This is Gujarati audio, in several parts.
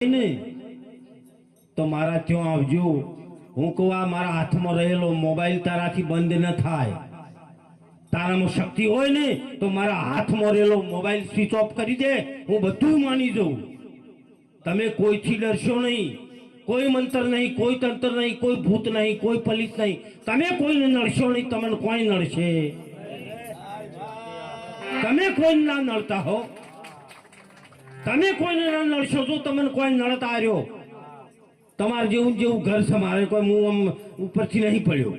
ને તો મારા ત્યાં આવજો। હું કહું આ મારા હાથમાં રહેલો મોબાઈલ તારાથી બંધ ન થાય। તારામાં શક્તિ હોય ને તો મારા હાથમાં રહેલો મોબાઈલ સ્વિચ ઓફ કરી દે, હું બધું માની જાઉં। તમે કોઈથી ડરશો નહીં, કોઈ મંત્ર નહીં, કોઈ તંત્ર નહીં, કોઈ ભૂત નહીં, કોઈ પલિત નહીં। તમે કોઈને નડશો નહીં, તમને કોઈ નડશે? તમે કોઈ ના નડતા હો, તમે કોઈને ના નડશો તો તમને કોઈ નડતા આવ્યો। તમારે જેવું જેવું ઘર છે, મારે કોઈ હું આમ ઉપરથી નહીં પડ્યો।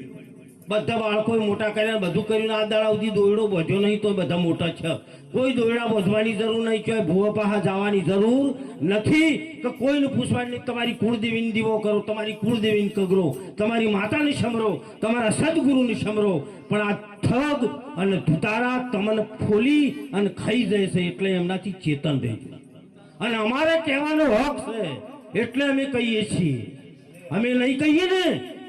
બધા બાળકો મોટા કર્યા, બધું કર્યું, આ દાડા સુધી દોયડો બધ્યો નહીં તો બધા મોટા છે। કોઈ દોયડા બધવાની જરૂર નહીં, કોઈ ભૂવા પાહા જવાની જરૂર નથી કે કોઈને પૂછવાની નહીં। તમારી કુળદેવીને દીવો કરો, તમારી કુળદેવીને કગરો, તમારી માતાને સમરો, તમારા સદગુરુને સમરો। પણ આ ઠગ અને ધુતારા તમને ફોલી અને ખાઈ જાય છે, એટલે એમનાથી ચેતન રહેજો। અને અમારે કહેવાનો હક છે એટલે અમે કહીએ છીએ। અમે નહીં કહીએ ને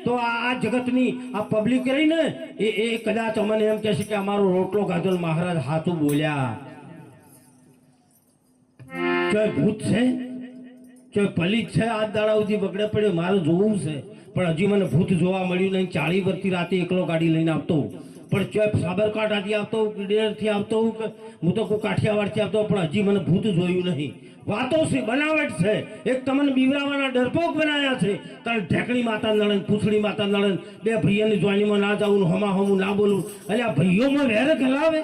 તો આ જગતની આ પબ્લિક રહી ને એ કદાચ અમને એમ કહેશે કે અમારો રોટલો ગાધો મહારાજ હાથું બોલ્યા। ચોય ભૂત છે, ચોય પલિત છે, આ દાડા સુધી બગડે પડ્યો, મારે જોવું છે। પણ હજી મને ભૂત જોવા મળ્યું નહીં। 40 વર્ષથી રાતે એકલો ગાડી લઈને આવતો, પણ ચોય સાબરકાંઠાથી આવતો, ડેરથી આવતો, હું તો કોઈ કાઠિયાવાડથી આવતો, પણ હજી મને ભૂત જોયું નહીં। વાતો છે, બનાવટ છે, એક તમને બીવરાવાના ડરપોક બનાવ્યા છે। કારણ ઢેકણી માતા નળન, પૂછડી માતા નળન, બે ભાઈઓની જોઈનીમાં ના જાવું, હમા હમું ના બોલું, એટલે આ ભાઈઓમાં વેર ગલાવે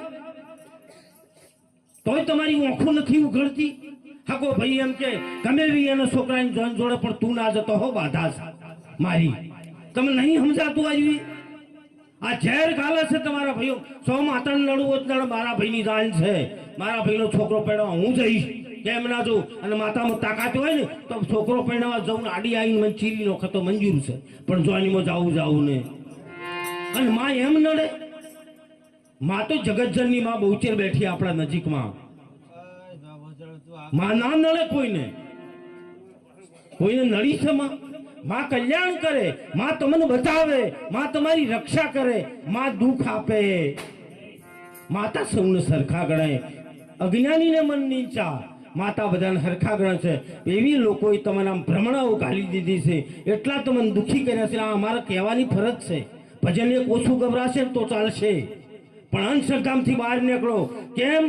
તોય તમારી ઓંખું નથી ઉઘડતી। હાકો ભાઈ એમ કે ગમે બી એના છોકરાની જોઈન જોડે, પણ તું ના જતો હો બાધા મારી, તમે નહીં સમજાતું આવી। આ ઝેર ગાલે છે તમારા ભાઈઓ। 100 માતાને લડવું હોય, મારા ભાઈની જાન છે, મારા ભાઈનો છોકરો પહેરવા હું જઈશ, કેમ ના જવું? અને માતામાં તાકાત હોય ને તો છોકરો પહેરવા જવું, આડી આવીને મને ચીરી નોખે તો મંજૂર છે, પણ જોઈનીમાં જાવું ને। અને માં એમ નડે? માં તો જગતજનની માં બહુચેર બેઠી આપણા નજીકમાં। માં ના નડે કોઈને, કોઈને નડી છે માં? માં કલ્યાણ કરે, માં તમને બચાવે, માં તમારી રક્ષા કરે, માં દુઃખ આપે। માતા સૌને સરખા ગણે, અજ્ઞાનીને મન નીચા, માતા બધાને સરખા ગણે છે। એવી લોકોએ તમને આમ ભ્રમણાઓ ઘાલી દીધી છે, એટલા તમને દુઃખી કર્યા છે। આ અમારે કહેવાની ફરજ છે। ભજન એક ઓછું ગભરાશે તો ચાલશે, પણ અંધશ્રદ્ધામાંથી બહાર નીકળો। કેમ?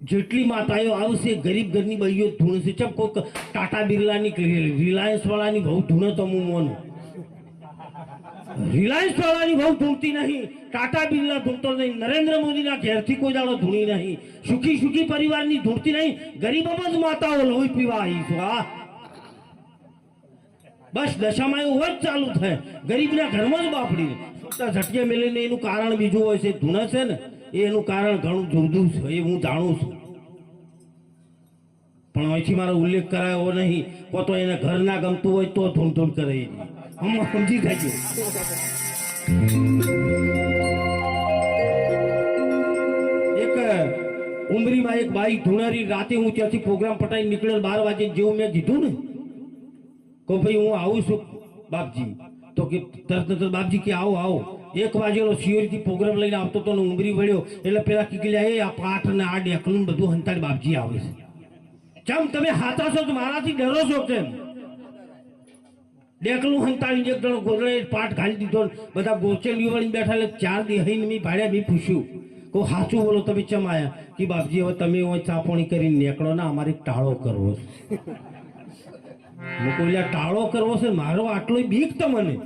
જેટલી માતાઓ આવશે ગરીબ ઘરની બહીઓ ધૂણશે। ચમ કોઈક ટાટા બિરલાની, રિલાયન્સ વાળાની બહુ ધૂણે તો હું મોનું, રિલાયન્સ વાળાની બહુ ધૂણતી નહીં, ટાટા બિરલા ધૂણતો નહીં, નરેન્દ્ર મોદીના ઘેરથી કોઈ દાડો ધૂણી નહીં, સુખી સુખી પરિવારની ધૂણતી નહીં। ગરીબોમાં જ માતાઓ લોહી પીવા આવી છે। બસ દશામાં એવું જ ચાલુ થાય, ગરીબના ઘરમાં જ બાપડી ઝટકે મેલીને। એનું કારણ બીજું હોય છે, ધૂણે છે ને એનું કારણ ઘણું જુદું છે, એ હું જાણું છું, પણ અહીંથી મારો ઉલ્લેખ કરાયો નહીં। કો તો એને ઘર ના ગમતું હોય તો ધૂણ ધૂણ કરે, હમણાં સમજી જાય। એક ઉમરીમાં એક બાઈ ધૂણારી, રાતે હું ત્યાંથી પ્રોગ્રામ પટાઈ નીકળેલ 12 વાગે જેવું મેં કીધું ને તો ભાઈ હું આવું છું બાપજી, તો કે તરત બાપજી કે આવો આવો। 1 વાગેલો સિયોરીથી પ્રોગ્રામ લઈને આવતો તો ઉમરી વળ્યો એટલે પેલા કીકલ્યા એ આ પાઠ ને આ ડેકલું બધું હંતાડી બાપજી આવે છે। ચમ તમે હાથા છો તો મારાથી ડરો છો કેમ? ડેકલું હંતાડી એક જણો ગોદડે પાઠ ઘાલી દીધો, બધા ગોચેલી વળીને બેઠા, એટલે 4 દી હઈને મેં ભાડ્યા, મેં પૂછ્યું કહું સાચું બોલો તમે ચમ આયા? કે બાપજી હવે તમે હોય ચાપણી કરીને નીકળો ને, અમારે ટાળો કરવો છે। હું કોઈ ટાળો કરવો છે મારો આટલો બીક તમને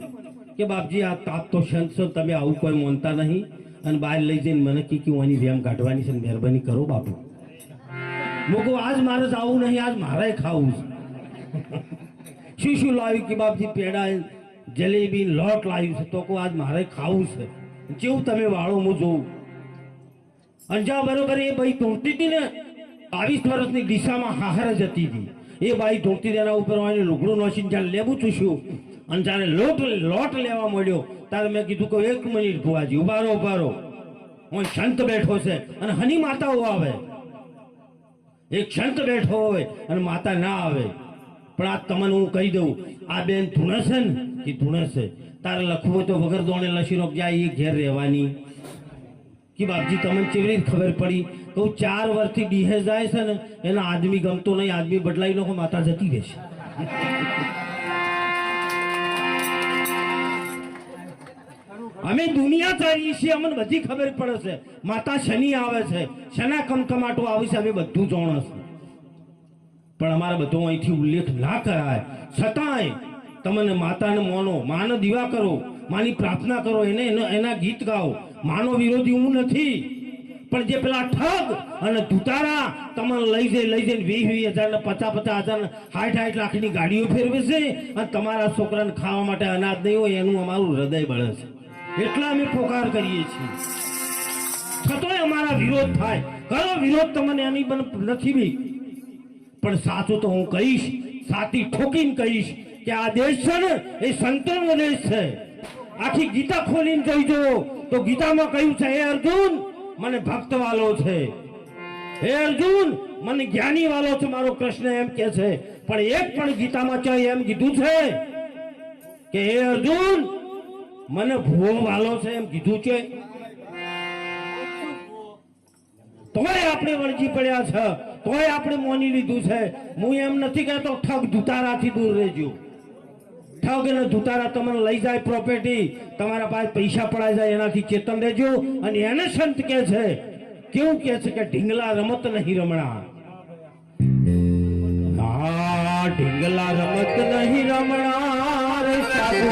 કે બાપજી આ તાપ તો સંત છો, તમે આવું કોઈ માનતા નહીં, અને બહાર લઈ જઈને મને કે ઓની વેમ કાઢવાની છે, મહેરબાની કરો બાપુ। હું કહું આજ મારે જવું નહીં, આજ મારે ખાવું છે। શું લાવ્યું? કે બાપજી પેડા, જલેબી, લોટ લાવ્યું છે, તો કહું આજ મારે ખાવું છે। જેવું તમે વાળો હું જોઉં। અને જ્યાં બરોબર એ ભાઈ ધૂણતી હતી ને, 22 વર્ષની દિશામાં હાહર જતી હતી, એ બાઈ ધૂણતી તેના ઉપર લુગડું નોસીને જ્યારે લેવું ચૂસ્યું અને જ્યારે લોટ લેવા મળ્યો ત્યારે મેં કીધું કે 1 મિનિટ ભુવાજી ઉભા રહો, હું સંત બેઠો છે અને હની માતાઓ આવે। એક સંત બેઠો હોય અને માતા ના આવે, પણ આ તમને હું કહી દઉં, આ બેન ધૂણે છે ને, એ ધૂણે છે, તારે લખવું હોય તો વગર દોણે લસીનો જાય, એ ઘેર રહેવાની। કે બાપજી તમને કેવી રીતે ખબર પડી? કહું 4 વર્ષથી ડીહે જાય છે ને એના આદમી ગમતો નહીં, આદમી બદલાઈ નાખો માતા જતી રહેશે. અમે દુનિયા ચાલીએ છીએ, અમને બધી ખબર પડે છે. માતા શનિ આવે છે, શના કમકમાટો આવે છે, અમે બધું જાણે છે. પણ અમારે બધો અહીંથી ઉલ્લેખ ના કરાય. છતાંય તમને માતાને માનો, માનો દીવા કરો, માની પ્રાર્થના કરો, એના ગીત ગાઓ. માનો વિરોધી હું નથી, પણ જે પેલા ઠગ અને ધુતારા તમને લઈ જઈને 20,000 ને 50,000 ને 60 લાખની ગાડીઓ ફેરવે છે અને તમારા છોકરાને ખાવા માટે અનાજ નહીં હોય, એનું અમારું હૃદય બળે છે. એટલા અમે પોકાર કરીએ છીએ. છતોય અમારા વિરોધ થાય. કરો વિરોધ, તમને એની નથી બી, પણ સાચું તો હું કહીશ, સાચી ઠોકીને કહીશ કે આ દેશ છે ને એ સંતોનો દેશ છે. આખી ગીતા ખોલીને જોઈજો તો ગીતામાં કહ્યું છે, હે અર્જુન મને ભક્ત વાલો છે, હે અર્જુન મને જ્ઞાની વાલો છે, મારો કૃષ્ણ એમ કે છે. પણ એક પણ ગીતામાં ચાહે એમ કીધું છે કે હે અર્જુન મને ભૂવો વાલો છે, એમ કીધું છે? તોય આપણે વળગી પડ્યા છે, તોય આપણે મોની લીધું છે. હું એમ નથી કહેતો ઠગ ધુતારાથી દૂર રહેજો. ઠગ અને ધુતારા તમને લઈ જાય પ્રોપર્ટી, તમારા પાસે પૈસા પડાઈ જાય, એનાથી ચેતન રહેજો. અને એને સંત કે છે, કેવું કે છે કે ઢીંગલા રમત નહીં રમણા. ઢીંગલા રમત નહીં રમણા રે સાધુ